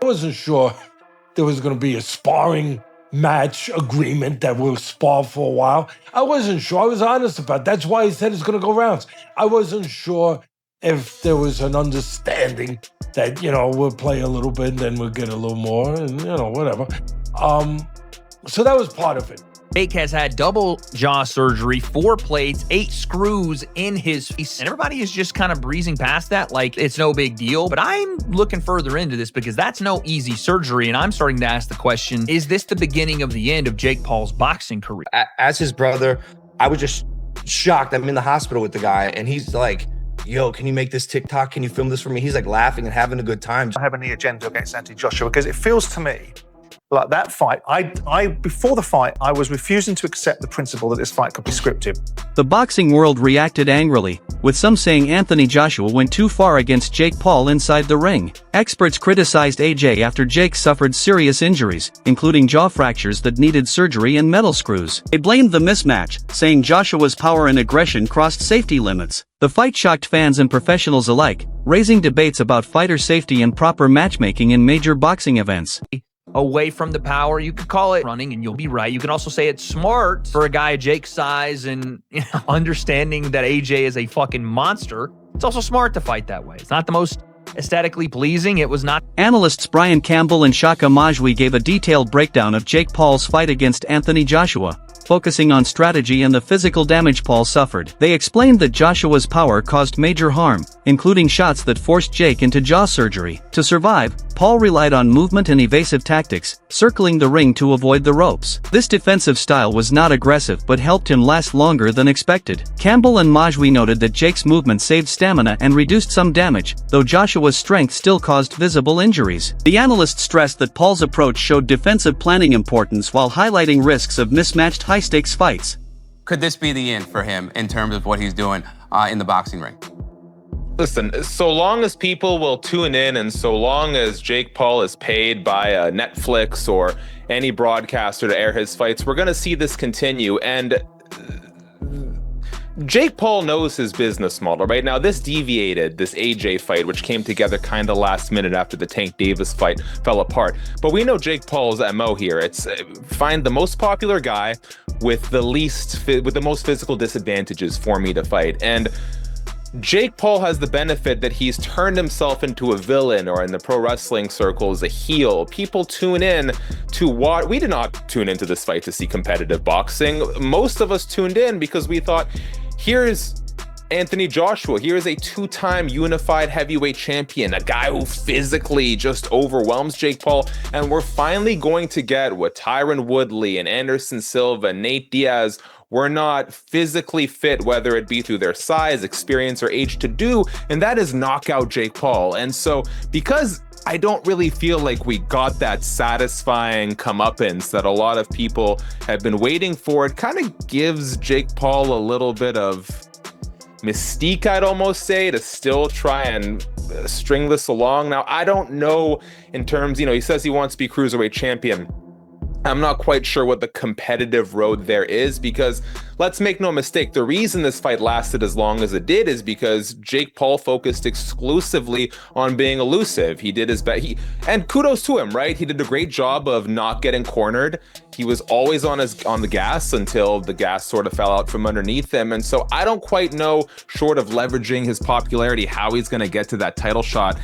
wasn't sure there was going to be a sparring match agreement that we'll spar for a while. I wasn't sure. I was honest about it. That's why he said it's going to go rounds. I wasn't sure if there was an understanding that, we'll play a little bit and then we'll get a little more and, whatever. So that was part of it. Jake has had double jaw surgery, 4 plates, 8 screws in his face, and everybody is just kind of breezing past that like it's no big deal. But I'm looking further into this because that's no easy surgery, and I'm starting to ask the question, is this the beginning of the end of Jake Paul's boxing career? As his brother, I was just shocked. I'm in the hospital with the guy, and he's like, yo, can you make this TikTok? Can you film this for me? He's like laughing and having a good time. I have any agenda against Anthony Joshua because it feels to me like that fight, I before the fight, I was refusing to accept the principle that this fight could be scripted. The boxing world reacted angrily, with some saying Anthony Joshua went too far against Jake Paul inside the ring. Experts criticized AJ after Jake suffered serious injuries, including jaw fractures that needed surgery and metal screws. They blamed the mismatch, saying Joshua's power and aggression crossed safety limits. The fight shocked fans and professionals alike, raising debates about fighter safety and proper matchmaking in major boxing events. Away from the power, you could call it running, and you'll be right. You can also say it's smart for a guy Jake's size and understanding that AJ is a fucking monster. It's also smart to fight that way. It's not the most aesthetically pleasing. It was not. Analysts Brian Campbell and Shaka Majwi gave a detailed breakdown of Jake Paul's fight against Anthony Joshua, focusing on strategy and the physical damage Paul suffered. They explained that Joshua's power caused major harm, including shots that forced Jake into jaw surgery. To survive, Paul relied on movement and evasive tactics, circling the ring to avoid the ropes. This defensive style was not aggressive but helped him last longer than expected. Campbell and Majwi noted that Jake's movement saved stamina and reduced some damage, though Joshua's strength still caused visible injuries. The analyst stressed that Paul's approach showed defensive planning importance while highlighting risks of mismatched high-stakes fights. Could this be the end for him in terms of what he's doing in the boxing ring? Listen, so long as people will tune in and so long as Jake Paul is paid by Netflix or any broadcaster to air his fights, we're going to see this continue. And Jake Paul knows his business model, right? Now, this deviated, this AJ fight, which came together kind of last minute after the Tank Davis fight fell apart. But we know Jake Paul's MO here. It's find the most popular guy with the most physical disadvantages for me to fight. And Jake Paul has the benefit that he's turned himself into a villain, or in the pro wrestling circles, a heel. People tune in to what we did not tune into this fight to see competitive boxing. Most of us tuned in because we thought, here's Anthony Joshua. Here's a 2-time unified heavyweight champion, a guy who physically just overwhelms Jake Paul. And we're finally going to get what Tyron Woodley and Anderson Silva, Nate Diaz were not physically fit, whether it be through their size, experience, or age to do, and that is knock out Jake Paul. And so, because I don't really feel like we got that satisfying comeuppance that a lot of people have been waiting for, it kind of gives Jake Paul a little bit of mystique, I'd almost say, to still try and string this along. Now, I don't know in terms, he says he wants to be cruiserweight champion. I'm not quite sure what the competitive road there is, because let's make no mistake, the reason this fight lasted as long as it did is because Jake Paul focused exclusively on being elusive. He did his best, and kudos to him, right? He did a great job of not getting cornered. He was always on the gas until the gas sort of fell out from underneath him. And so I don't quite know, short of leveraging his popularity, how he's going to get to that title shot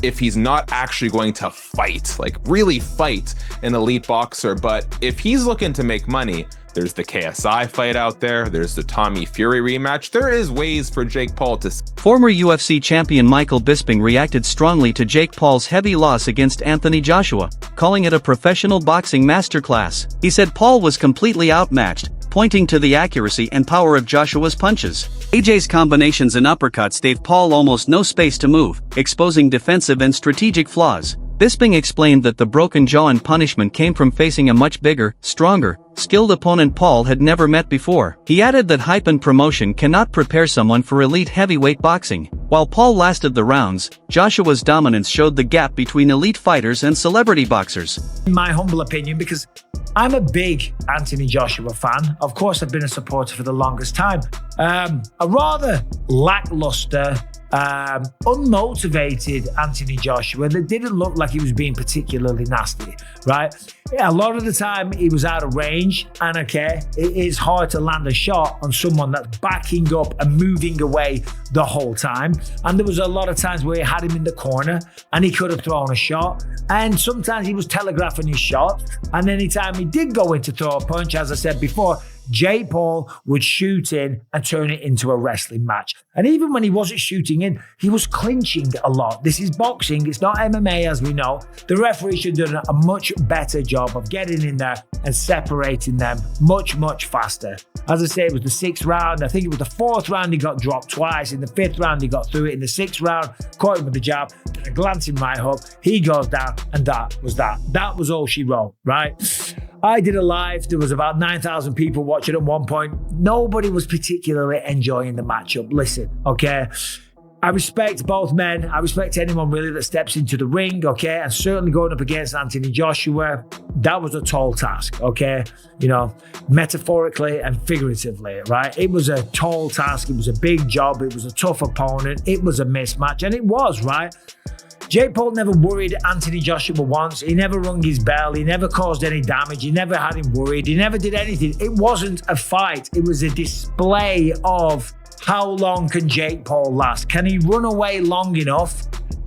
if he's not actually going to fight, like really fight an elite boxer. But if he's looking to make money, there's the KSI fight out there. There's the Tommy Fury rematch. There is ways for Jake Paul to... Former UFC champion Michael Bisping reacted strongly to Jake Paul's heavy loss against Anthony Joshua, calling it a professional boxing masterclass. He said Paul was completely outmatched, pointing to the accuracy and power of Joshua's punches. AJ's combinations and uppercuts gave Paul almost no space to move, exposing defensive and strategic flaws. Bisping explained that the broken jaw and punishment came from facing a much bigger, stronger, skilled opponent Paul had never met before. He added that hype and promotion cannot prepare someone for elite heavyweight boxing. While Paul lasted the rounds, Joshua's dominance showed the gap between elite fighters and celebrity boxers. In my humble opinion, because I'm a big Anthony Joshua fan. Of course, I've been a supporter for the longest time. A rather lackluster, unmotivated Anthony Joshua that didn't look like he was being particularly nasty, right? Yeah, a lot of the time he was out of range, and okay, it is hard to land a shot on someone that's backing up and moving away the whole time. And there was a lot of times where he had him in the corner and he could have thrown a shot, and sometimes he was telegraphing his shot, and anytime he did go in to throw a punch, as I said before, Jake Paul would shoot in and turn it into a wrestling match. And even when he wasn't shooting in, he was clinching a lot. This is boxing, it's not MMA as we know. The referee should have done a much better job of getting in there and separating them much, much faster. As I say, it was the 6th round. I think it was the 4th round he got dropped twice. In the 5th round he got through it. In the 6th round, caught him with the jab, and a glancing right hook. He goes down, and that was that. That was all she wrote, right? I did a live. There was about 9,000 people watching at one point. Nobody was particularly enjoying the matchup. Listen, okay? I respect both men. I respect anyone really that steps into the ring, okay? And certainly going up against Anthony Joshua, that was a tall task, okay? You know, metaphorically and figuratively, right? It was a tall task. It was a big job. It was a tough opponent. It was a mismatch, and it was, right? Jake Paul never worried Anthony Joshua once. He never rung his bell. He never caused any damage. He never had him worried. He never did anything. It wasn't a fight. It was a display of how long can Jake Paul last? Can he run away long enough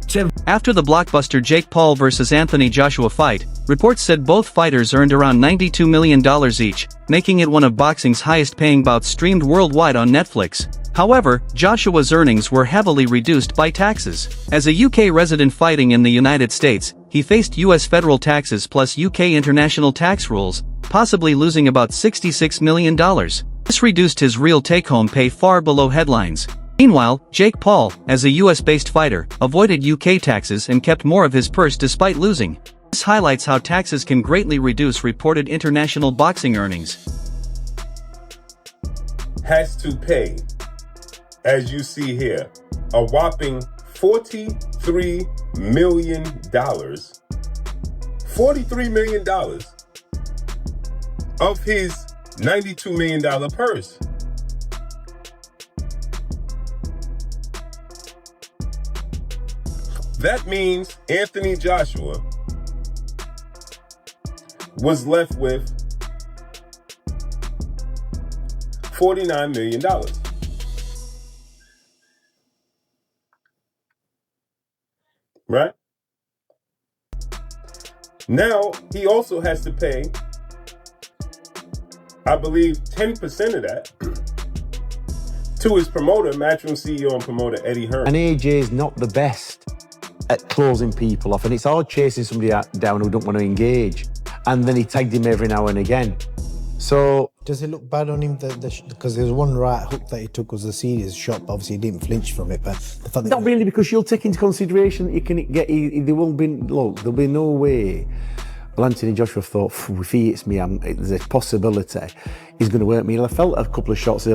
to... After the blockbuster Jake Paul vs. Anthony Joshua fight, reports said both fighters earned around $92 million each, making it one of boxing's highest-paying bouts streamed worldwide on Netflix. However, Joshua's earnings were heavily reduced by taxes. As a UK resident fighting in the United States, he faced US federal taxes plus UK international tax rules, possibly losing about $66 million. This reduced his real take-home pay far below headlines. Meanwhile, Jake Paul, as a US-based fighter, avoided UK taxes and kept more of his purse despite losing. This highlights how taxes can greatly reduce reported international boxing earnings. Has to pay, as you see here, a whopping $43 million. $43 million of his $92 million purse. That means Anthony Joshua was left with $49 million. Right? Now, he also has to pay, I believe, 10% of that to his promoter, Matchroom CEO and promoter Eddie Hearn. And AJ is not the best at closing people off, and it's hard chasing somebody down who don't want to engage. And then he tagged him every now and again. So does it look bad on him because there was one right hook that he took was a serious shot, but obviously he didn't flinch from it. But the fact that not really, because you'll take into consideration that you can get. There won't be. Look, there'll be no way. Well, Anthony Joshua thought, if he hits me, there's a possibility he's going to hurt me. And I felt a couple of shots there.